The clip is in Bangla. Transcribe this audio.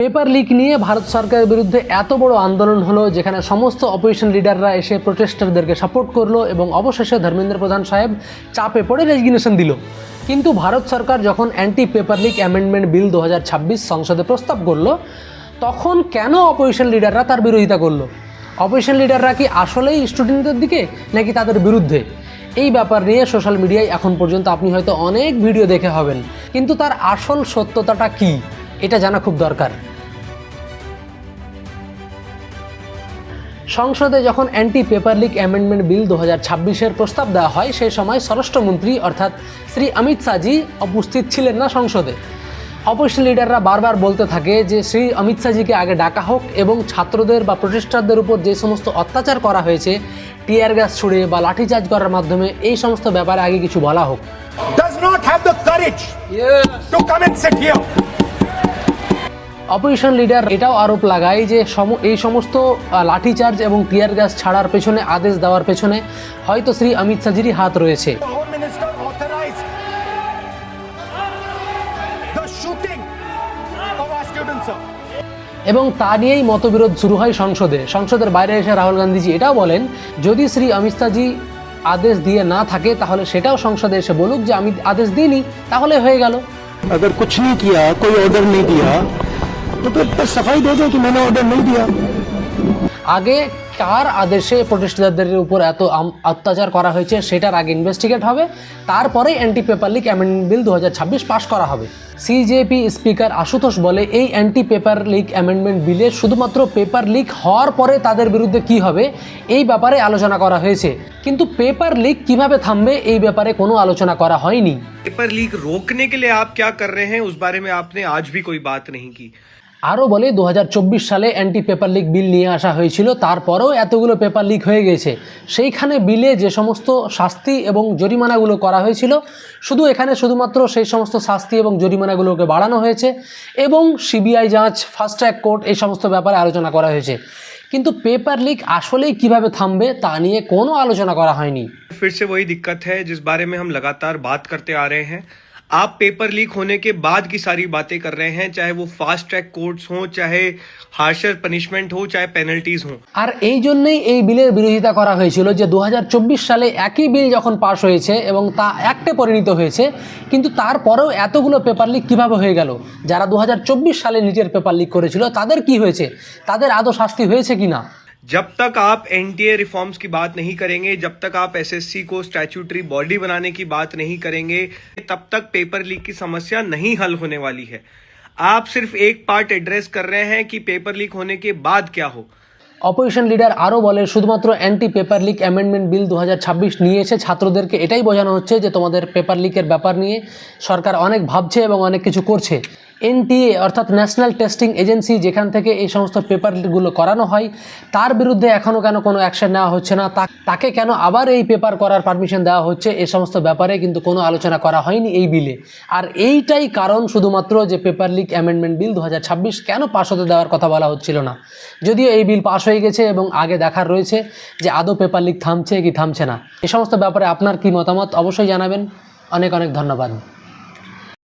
পেপার লিক নিয়ে ভারত সরকারের বিরুদ্ধে এত বড় আন্দোলন হলো, যেখানে সমস্ত অপোজিশন লিডাররা এসে প্রোটেস্টারদেরকে সাপোর্ট করলো এবং অবশেষে ধর্মেন্দ্র প্রধান সাহেব চাপে পড়ে রেজিগনেশন দিল। কিন্তু ভারত সরকার যখন অ্যান্টি পেপার লিক অ্যামেন্ডমেন্ট বিল 2026 সংসদে প্রস্তাব করলো, তখন কেন অপোজিশন লিডাররা তার বিরোধিতা করলো? অপোজিশন লিডাররা কি আসলেই স্টুডেন্টদের দিকে নাকি তাদের বিরুদ্ধে? এই ব্যাপার নিয়ে সোশ্যাল মিডিয়ায় এখন পর্যন্ত আপনি হয়তো অনেক ভিডিও দেখে হবেন, কিন্তু তার আসল সত্যতাটা কি এটা জানা খুব দরকার। সংসদে যখন anti paper leak amendment bill 2026-এর প্রস্তাব দেওয়া হয়, সেই সময় স্বরাষ্ট্রমন্ত্রী অর্থাৎ শ্রী অমিত শাহজি উপস্থিত ছিলেন না সংসদে। অপোজিশন লিডাররা বারবার বলতে থাকে যে শ্রী অমিত শাহজিকে আগে ডাকা হোক এবং ছাত্রদের বা প্রোটেস্টারদের উপর যে সমস্ত অত্যাচার করা হয়েছে, টিয়ার গ্যাস ছুড়ে বা লাঠিচার্জ করার মাধ্যমে, এই সমস্ত ব্যাপারে আগে কিছু বলা হোক। অপোজিশন লিডার এটাও আরোপ লাগায় যে এই সমস্ত লাঠিচার্জ এবং টিয়ার গ্যাস ছাড়ার পেছনে, আদেশ দেওয়ার পেছনে হয়তো শ্রী অমিত শাহজিরই হাত রয়েছে। এবং তা নিয়েই মতবিরোধ শুরু হয় সংসদের বাইরে এসে রাহুল গান্ধীজি এটাও বলেন, যদি শ্রী অমিত শাহজি আদেশ দিয়ে না থাকে তাহলে সেটাও সংসদে এসে বলুক যে আমি আদেশ দিইনি, তাহলে হয়ে গেল। अगर कुछ नहीं किया, कोई ऑर्डर नहीं दिया, तो फिर सफाई दे दो कि मैंने ऑर्डर नहीं दिया। আগে কার আদেশে প্রোটেস্টারদের উপর এত অত্যাচার করা হয়েছে সেটার আগে ইনভেস্টিগেট হবে, তারপরে অ্যান্টি পেপার লিক অ্যামেন্ডমেন্ট বিল 2026 পাস করা হবে। সিজেপি স্পিকার আশুতোষ বলে, এই অ্যান্টি পেপার লিক অ্যামেন্ডমেন্ট বিলে শুধুমাত্র পেপার লিক হওয়ার পরে তাদের বিরুদ্ধে কি হবে এই ব্যাপারে আলোচনা করা হয়েছে, কিন্তু পেপার লিক কিভাবে থামবে এই ব্যাপারে কোনো আলোচনা করা হয়নি। पेपर लीक रोकने के लिए आप क्या कर रहे हैं, उस बारे में आपने आज भी कोई बात नहीं की। আরও বলে 2024 সালে অ্যান্টি পেপার লিক বিল নিয়ে আসা হয়েছিল, তারপরেও এতগুলো পেপার লিক হয়ে গেছে। সেইখানে বিলে যে সমস্ত শাস্তি এবং জরিমানাগুলো করা হয়েছিল, শুধুমাত্র সেই সমস্ত শাস্তি এবং জরিমানাগুলোকে বাড়ানো হয়েছে এবং সিবিআই যাঁচ, ফাস্ট ট্র্যাক কোর্ট, এই সমস্ত ব্যাপারে আলোচনা করা হয়েছে। কিন্তু পেপার লিক আসলেই কিভাবে থামবে তা নিয়ে কোনো আলোচনা করা হয়নি। फिर से वही दिक्कत है जिस बारे में हम लगातार बात करते आ रहे हैं। आप पेपर लीक होने के बाद की सारी बातें कर रहे हैं, चाहे वो फास्ट ट्रैक कोर्ट्स हो, चाहे हार्शर पनिशमेंट हो, चाहे पेनल्टीज हो। আর এই জন্যই এই বিলের বিরোধিতা করা হয়েছিল যে 2024 সালে একই বিল যখন পাশ হয়েছে এবং তা অ্যাক্টে পরিণত হয়েছে, কিন্তু তারপরেও এতগুলো পেপার লিক কীভাবে হয়ে গেল? যারা 2024 সালে নিজের পেপার লিক করেছিল তাদের কি হয়েছে? তাদের আদৌ শাস্তি হয়েছে কি না? जब तक आप एनटीए रिफॉर्म्स की बात नहीं करेंगे, जब तक आप एसएससी को स्टैट्यूटरी बॉडी बनाने की बात नहीं करेंगे, तब तक पेपर लीक की समस्या नहीं हल होने वाली है। आप सिर्फ एक पार्ट एड्रेस कर रहे हैं कि पेपर लीक होने के बाद क्या हो। অপোজিশন লিডার আরও বলে, শুধুমাত্র অ্যান্টি পেপার লিক অ্যামেন্ডমেন্ট বিল 2026 নিয়ে এসে ছাত্রদেরকে এটাই বোঝানো হচ্ছে যে তোমাদের পেপার লিকের ব্যাপার নিয়ে সরকার অনেক ভাবছে এবং অনেক কিছু করছে। এনটিএ অর্থাৎ ন্যাশনাল টেস্টিং এজেন্সি, যেখান থেকে এই সমস্ত পেপারগুলো করানো হয়, তার বিরুদ্ধে এখনও কেন কোনো অ্যাকশন নেওয়া হচ্ছে না? তাকে কেন আবার এই পেপার করার পারমিশন দেওয়া হচ্ছে? এই সমস্ত ব্যাপারে কিন্তু কোনো আলোচনা করা হয়নি এই বিলে। আর এইটাই কারণ শুধুমাত্র যে পেপার লিক অ্যামেন্ডমেন্ট বিল 2026 কেন পাস হতে দেওয়ার কথা বলা হচ্ছিল না। যদিও এই বিল পাস হয়ে গেছে এবং আগে দেখার রয়েছে যে আদৌ পেপার লিক থামছে কি থামছে না। এই সমস্ত ব্যাপারে আপনার কি মতামত অবশ্যই জানাবেন। অনেক অনেক ধন্যবাদ।